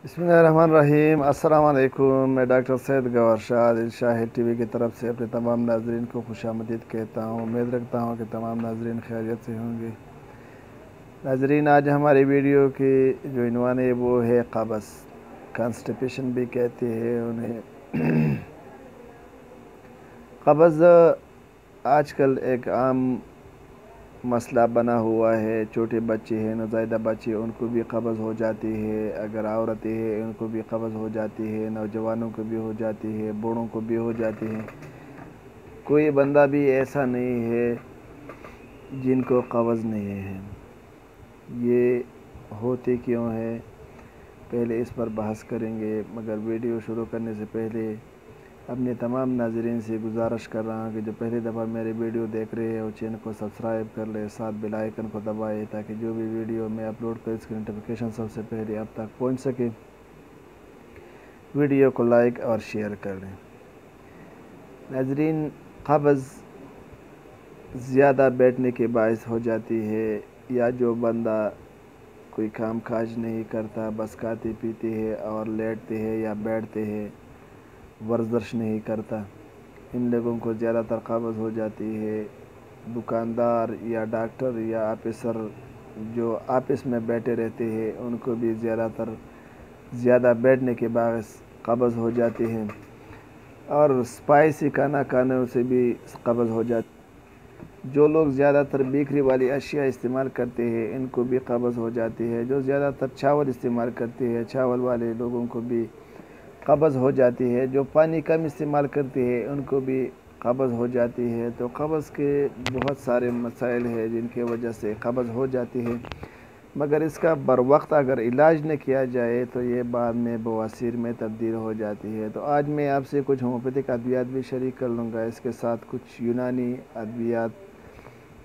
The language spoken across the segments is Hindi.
बिस्मिल्लाहिर्रहमानिर्रहीम। अस्सलाम वालेकुम। मैं डॉक्टर सैयद गवार शाह शाहिद टीवी की तरफ से अपने तमाम नाजरीन को खुशामदीद कहता हूँ। उम्मीद रखता हूँ कि तमाम नाजरीन खैरियत से होंगे। नाजरीन, आज हमारी वीडियो की जो इन्वान है वो है कब्ज़, कॉन्स्टिपेशन भी कहते हैं उन्हें। कब्ज़ आजकल एक आम मसला बना हुआ है। छोटे बच्चे हैं, नौज़ायदा बच्चे, उनको भी कब्ज़ हो जाती है। अगर औरतें हैं उनको भी कब्ज़ हो जाती है। नौजवानों को भी हो जाती है, बूढ़ों को भी हो जाती है। कोई बंदा भी ऐसा नहीं है जिनको कब्ज़ नहीं है। ये होती क्यों है, पहले इस पर बहस करेंगे। मगर वीडियो शुरू करने से पहले अपने तमाम नाज़रीन से गुजारिश कर रहा हूँ कि जो पहली दफ़ा मेरे वीडियो देख रहे हैं वो चैनल को सब्सक्राइब कर ले, साथ बेल आइकन को दबाए ताकि जो भी वीडियो मैं अपलोड करूँ इसकी नोटिफिकेशन सबसे पहले आप तक पहुँच सके। वीडियो को लाइक और शेयर कर लें। नाज़रीन, कब्ज़ ज़्यादा बैठने के बायस हो जाती है, या जो बंदा कोई काम काज नहीं करता, बस खाते पीते हैं और लेटते हैं या बैठते हैं, वर्जिश नहीं करता, इन लोगों को ज़्यादातर कब्ज़ हो जाती है। दुकानदार या डॉक्टर या ऑफिसर जो ऑफिस में बैठे रहते हैं उनको भी ज़्यादा बैठने के बायस कब्ज़ हो जाती है। और स्पाइसी खाना खाने से भी कब्ज़ हो जाती। जो लोग ज़्यादातर बेकरी वाली अशिया इस्तेमाल करते हैं इनको भी कब्ज़ हो जाती है। जो ज़्यादातर चावल इस्तेमाल करते हैं, चावल वाले लोगों को भी कब्ज़ हो जाती है। जो पानी कम इस्तेमाल करते हैं उनको भी कब्ज़ हो जाती है। तो कब्ज़ के बहुत सारे मसाइल हैं जिनकी वजह से कब्ज़ हो जाती है। मगर इसका बर वक्त अगर इलाज न किया जाए तो ये बाद में बवासीर में तब्दील हो जाती है। तो आज मैं आपसे कुछ होम्योपैथिक अद्वियात भी शरीक कर लूँगा, इसके साथ कुछ यूनानी अद्वियात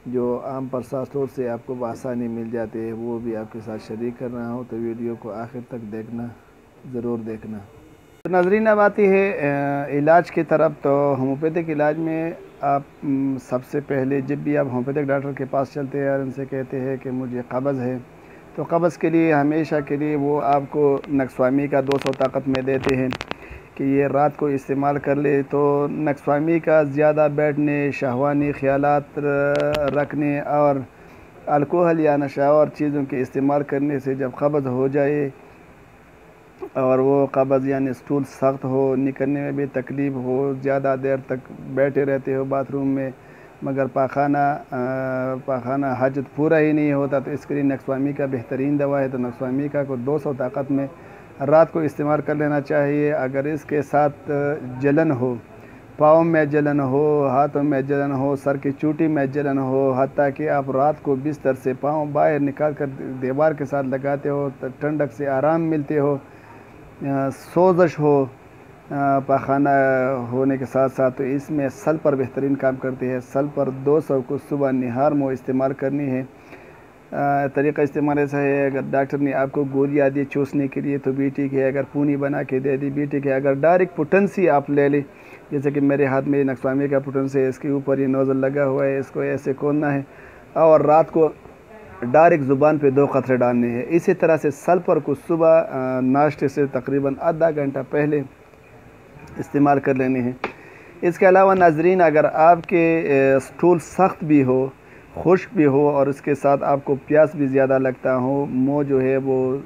जो आम प्रसाद स्टोर से आपको बआसानी मिल जाते हैं वो भी आपके साथ शरीक कर रहा हूँ। तो वीडियो को आखिर तक देखना, ज़रूर देखना। तो नाज़रीन, अब आती है इलाज की तरफ। तो होम्योपैथिक इलाज में आप सबसे पहले जब भी आप होम्योपैथिक डॉक्टर के पास चलते हैं और उनसे कहते हैं कि मुझे कब्ज़ है, तो कब्ज़ के लिए हमेशा के लिए वो आपको नक्सवामी का 200 ताकत में देते हैं कि ये रात को इस्तेमाल कर ले। तो नक्सवामी का ज़्यादा बैठने, शहवानी ख़यालात रखने और अल्कोहल या नशावर चीज़ों के इस्तेमाल करने से जब कब्ज़ हो जाए और वो कब्ज़ यानी स्टूल सख्त हो, निकलने में भी तकलीफ़ हो, ज़्यादा देर तक बैठे रहते हो बाथरूम में मगर पाखाना हाजत पूरा ही नहीं होता, तो इसके लिए नक्सवामी का बेहतरीन दवा है। तो नक्सवामी का को 200 ताकत में रात को इस्तेमाल कर लेना चाहिए। अगर इसके साथ जलन हो, पाँव में जलन हो, हाथों में जलन हो, सर की चूटी में जलन हो, हत्ता कि आप रात को बिस्तर से पाँव बाहर निकाल कर दीवार के साथ लगाते हो तो ठंडक से आराम मिलते हो, सोजश हो पाखाना होने के साथ साथ, तो इसमें सल्फर बेहतरीन काम करती है। सल्फर 200 को सुबह निहार में इस्तेमाल करनी है। तरीक़ा इस्तेमाल ऐसा है, अगर डॉक्टर ने आपको गोलियाँ दी चूसने के लिए तो भी ठीक है, अगर पूनी बना के दे दी भी ठीक है। अगर डायरेक्ट पोटेंसी आप ले लें, जैसे कि मेरे हाथ में नक्सवामी का पोटेंसी है, इसके ऊपर ये नोज़ल लगा हुआ है, इसको ऐसे खोलना है और रात को डायरेक्ट ज़ुबान पे 2 कतरे डालने हैं। इसी तरह से सल्फर को सुबह नाश्ते से तकरीबन आधा घंटा पहले इस्तेमाल कर लेने हैं। इसके अलावा नाजरीन, अगर आपके स्टूल सख्त भी हो, खुश्क भी हो और इसके साथ आपको प्यास भी ज़्यादा लगता हो, मुँह जो है वो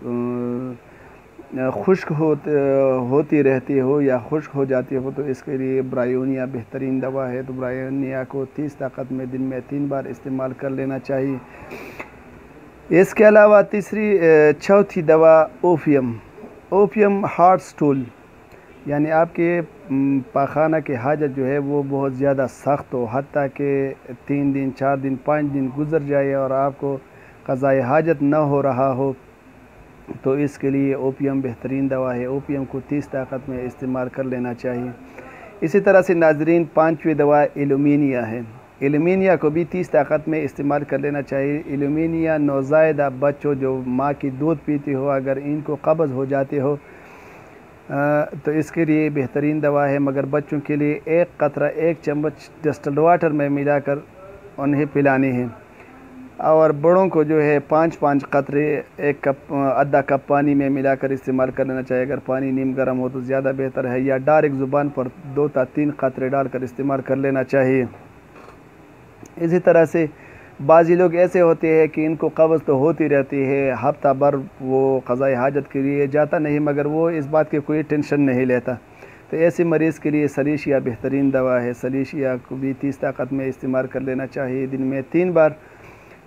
खुश्क होती रहती हो या खुश्क हो जाती हो, तो इसके लिए ब्रायोनिया बेहतरीन दवा है। तो ब्रायोनिया को 30 ताकत में दिन में 3 बार इस्तेमाल कर लेना चाहिए। इसके अलावा चौथी दवा ओपियम हार्ट स्टूल, यानी आपके पाखाना की हाजत जो है वो बहुत ज़्यादा सख्त हो, हत्ता कि 3 दिन 4 दिन 5 दिन गुज़र जाए और आपको क़ज़ाए हाजत न हो रहा हो, तो इसके लिए ओपियम बेहतरीन दवा है। ओपियम को 30 ताकत में इस्तेमाल कर लेना चाहिए। इसी तरह से नाजरीन, 5वीं दवा एलुमिनिया है। एलुमिनिया को भी 30 ताकत में इस्तेमाल कर लेना चाहिए। एलुमिनिया नौज़ायदा बच्चों जो माँ की दूध पीती हो, अगर इनको कब्ज़ हो जाते हो तो इसके लिए बेहतरीन दवा है। मगर बच्चों के लिए 1 कतरा 1 चम्मच डिस्टिल्ड वाटर में मिलाकर उन्हें पिलानी है। और बड़ों को जो है 5-5 कतरे एक कप आधा कप पानी में मिलाकर इस्तेमाल कर लेना चाहिए। अगर पानी नीम गर्म हो तो ज़्यादा बेहतर है, या डायरेक्ट ज़ुबान पर 2 या 3 कतरे डालकर इस्तेमाल कर लेना चाहिए। इसी तरह से बाज़ी लोग ऐसे होते हैं कि इनको कब्ज़ तो होती रहती है, हफ्ता भर वो क़ज़ाए हाजत के लिए जाता नहीं, मगर वो इस बात की कोई टेंशन नहीं लेता। तो ऐसे मरीज़ के लिए सलीशिया बेहतरीन दवा है। सलीशिया को भी 30 ताकत में इस्तेमाल कर लेना चाहिए, दिन में 3 बार।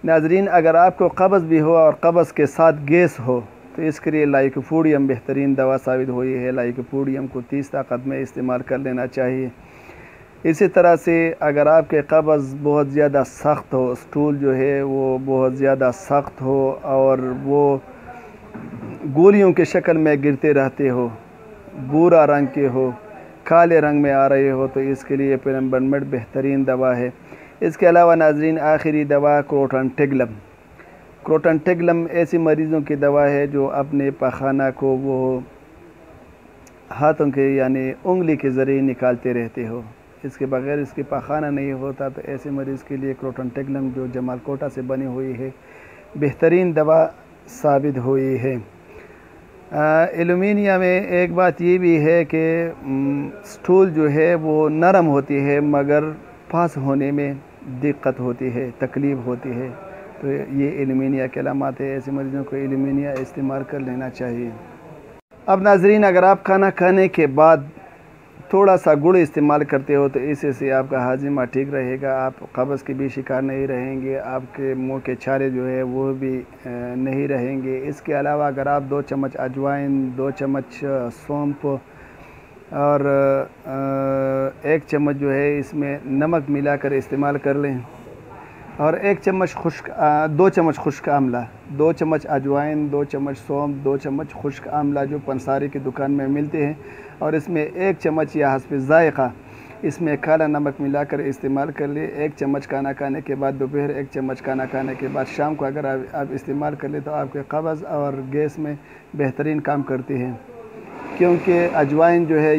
नाज़रीन, अगर आपको कब्ज़ भी हो और कब्ज़ के साथ गैस हो तो इसके लिए लाइकोपोडियम बेहतरीन दवा साबित हुई है। लाइकोपोडियम को 30 ताकत में इस्तेमाल कर लेना चाहिए। इसी तरह से अगर आपके कब्ज़ बहुत ज़्यादा सख्त हो, स्टूल जो है वो बहुत ज़्यादा सख्त हो और वो गोलियों के शक्ल में गिरते रहते हो, भूरा रंग के हो, काले रंग में आ रहे हो, तो इसके लिए पेराम्बनमेट बेहतरीन दवा है। इसके अलावा नाज़रीन, आखिरी दवा क्रोटन टेगलम ऐसे मरीज़ों की दवा है जो अपने पखाना को वो हाथों के यानी उंगली के ज़रिए निकालते रहते हो, इसके बगैर इसके पखाना नहीं होता। तो ऐसे मरीज़ के लिए क्रोटन टेगलम जो जमालकोटा से बनी हुई है बेहतरीन दवा साबित हुई है। एलुमिनिया में एक बात ये भी है कि स्टूल जो है वो नरम होती है, मगर पास होने में दिक्कत होती है, तकलीफ़ होती है। तो ये एलुमिनिया के अलामात है। ऐसे मरीज़ों को एलुमिनिया इस्तेमाल कर लेना चाहिए। अब नाज़रीन, अगर आप खाना खाने के बाद थोड़ा सा गुड़ इस्तेमाल करते हो तो इससे आपका हाजिमा ठीक रहेगा, आप कब्ज़ के भी शिकार नहीं रहेंगे, आपके मुंह के छाले जो है वो भी नहीं रहेंगे। इसके अलावा अगर आप 2 चम्मच अजवाइन, 2 चम्मच सौंफ और 1 चम्मच जो है इसमें नमक मिलाकर इस्तेमाल कर लें, और 1 चम्मच 2 चम्मच खुश्क आमला, 2 चम्मच अजवाइन, 2 चम्मच सौंफ, 2 चम्मच खुश्क आमला जो पंसारी की दुकान में मिलते हैं, और इसमें 1 चम्मच या हस्ब ज़ायक़ा इसमें काला नमक मिलाकर इस्तेमाल कर ले। 1 चम्मच खाना खाने के बाद, दोपहर 1 चम्मच खाना खाने के बाद, शाम को अगर आप इस्तेमाल कर ले तो आपके कब्ज़ और गैस में बेहतरीन काम करती है, क्योंकि अजवाइन जो है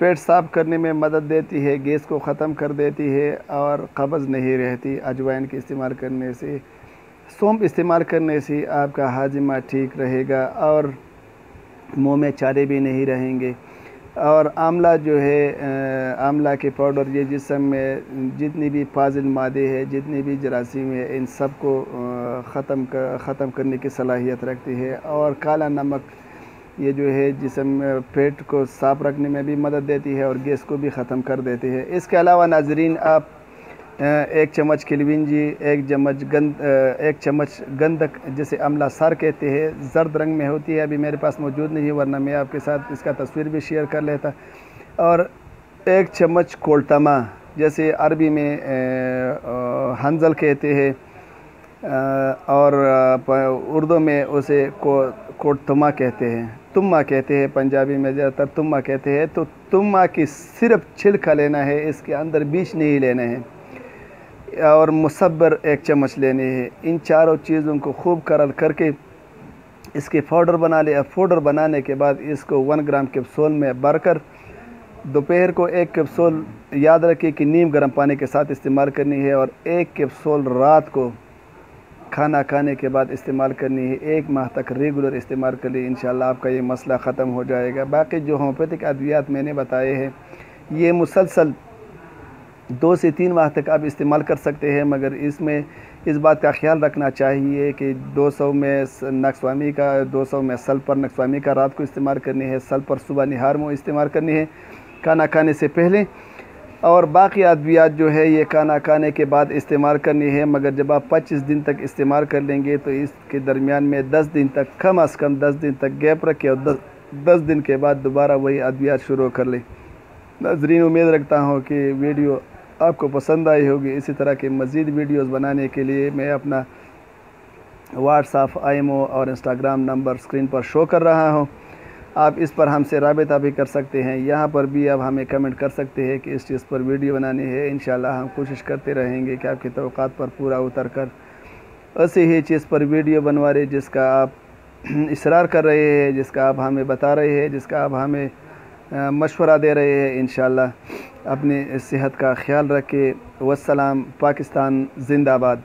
पेट साफ़ करने में मदद देती है, गैस को ख़त्म कर देती है और कब्ज़ नहीं रहती अजवाइन के इस्तेमाल करने से। सौंफ इस्तेमाल करने से आपका हाजिमा ठीक रहेगा और मुंह में छाले भी नहीं रहेंगे। और आमला जो है, आमला के पाउडर, ये जिस्म में जितनी भी फाजिल मादे है, जितनी भी जरासीम है, इन सब को ख़त्म करने की सलाहियत रखती है। और काला नमक ये जो है जिस्म पेट को साफ़ रखने में भी मदद देती है और गैस को भी ख़त्म कर देती है। इसके अलावा नाज़रीन, आप 1 चम्मच किलविंजी, 1 चम्मच गंधक जिसे अमला सार कहते हैं, ज़र्द रंग में होती है, अभी मेरे पास मौजूद नहीं है, वरना मैं आपके साथ इसका तस्वीर भी शेयर कर लेता। और 1 चम्मच कोल्टमा, जैसे अरबी में हंजल कहते हैं और उर्दू में उसे कोटतमा कहते हैं, तुम्मा कहते हैं, पंजाबी में ज़्यादातर तुम्मा कहते हैं। तो तुम्मा की सिर्फ छिलका लेना है, इसके अंदर बीज नहीं लेने हैं, और मुसब्बर 1 चम्मच लेने हैं। इन चारों चीज़ों को खूब करल करके इसके पाउडर बना ले। पाउडर बनाने के बाद इसको 1 ग्राम कैप्सूल में भरकर दोपहर को 1 कैप्सूल याद रखिए कि नीम गर्म पानी के साथ इस्तेमाल करनी है, और 1 कैप्सूल रात को खाना खाने के बाद इस्तेमाल करनी है। 1 माह तक रेगुलर इस्तेमाल कर ली, इंशाल्लाह आपका ये मसला ख़त्म हो जाएगा। बाकी जो होम्योपैथिक अद्वियात मैंने बताए हैं ये मुसलसल 2 से 3 माह तक आप इस्तेमाल कर सकते हैं, मगर इसमें इस बात का ख्याल रखना चाहिए कि 200 में नक्सवामी का, 200 में सल्फर नक्सवामी का रात को इस्तेमाल करनी है, सल्फर सुबह निहार में इस्तेमाल करनी है खाना खाने से पहले, और बाकी अद्वियात जो है ये खाना खाने के बाद इस्तेमाल करनी है। मगर जब आप 25 दिन तक इस्तेमाल कर लेंगे तो इसके दरमियान में 10 दिन तक, कम अज़ कम 10 दिन तक गैप रखें और 10 दिन के बाद दोबारा वही अद्वियात शुरू कर लें। नाज़रीन, उम्मीद रखता हूँ कि वीडियो आपको पसंद आई होगी। इसी तरह के मज़ीद वीडियोज़ बनाने के लिए मैं अपना व्हाट्सएप, IMO और इंस्टाग्राम नंबर स्क्रीन पर शो कर रहा हूँ, आप इस पर हमसे राबिता भी कर सकते हैं। यहाँ पर भी आप हमें कमेंट कर सकते हैं कि इस चीज़ पर वीडियो बनानी है। इंशाल्लाह हम कोशिश करते रहेंगे कि आपके तवक़्क़ात पर पूरा उतर कर ऐसी ही चीज़ पर वीडियो बनवा रहे जिसका आप इसरार कर रहे हैं, जिसका आप हमें बता रहे हैं, जिसका आप हमें मशवरा दे रहे हैं। इंशाल्लाह अपनी सेहत का ख्याल रखें। वस्सलाम। पाकिस्तान ज़िंदाबाद।